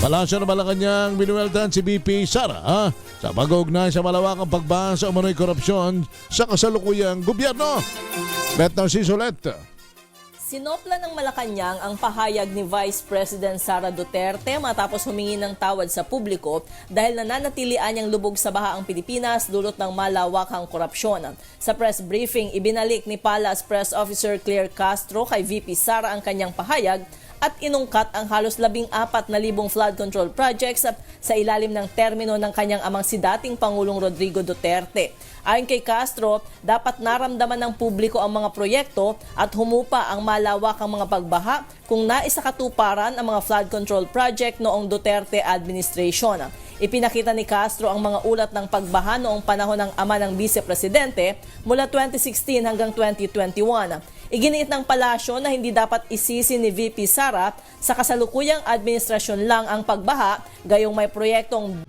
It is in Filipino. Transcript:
Palasyo ng Malacanang binuweltahan si VP Sara sa pag-uugnay sa malawakang pagbaha sa umano'y korupsyon sa kasalukuyang gobyerno. Betnaw si Sulet. Sinopla ng Malacanang ang pahayag ni Vice President Sara Duterte matapos humingi ng tawad sa publiko dahil nananatilian niyang lubog sa baha ang Pilipinas dulot ng malawakang korupsyon. Sa press briefing, ibinalik ni Palace Press Officer Claire Castro kay VP Sara ang kanyang pahayag at inungkat ang halos 14,000 flood control projects sa ilalim ng termino ng kanyang amang si dating Pangulong Rodrigo Duterte. Ayon kay Castro, dapat naramdaman ng publiko ang mga proyekto at humupa ang malawakang mga pagbaha kung naisakatuparan ang mga flood control project noong Duterte administration. Ipinakita ni Castro ang mga ulat ng pagbaha noong panahon ng ama ng Vice-Presidente mula 2016 hanggang 2021. Iginiit ng palasyo na hindi dapat isisi ni VP Sara sa kasalukuyang administrasyon lang ang pagbaha, gayong may proyektong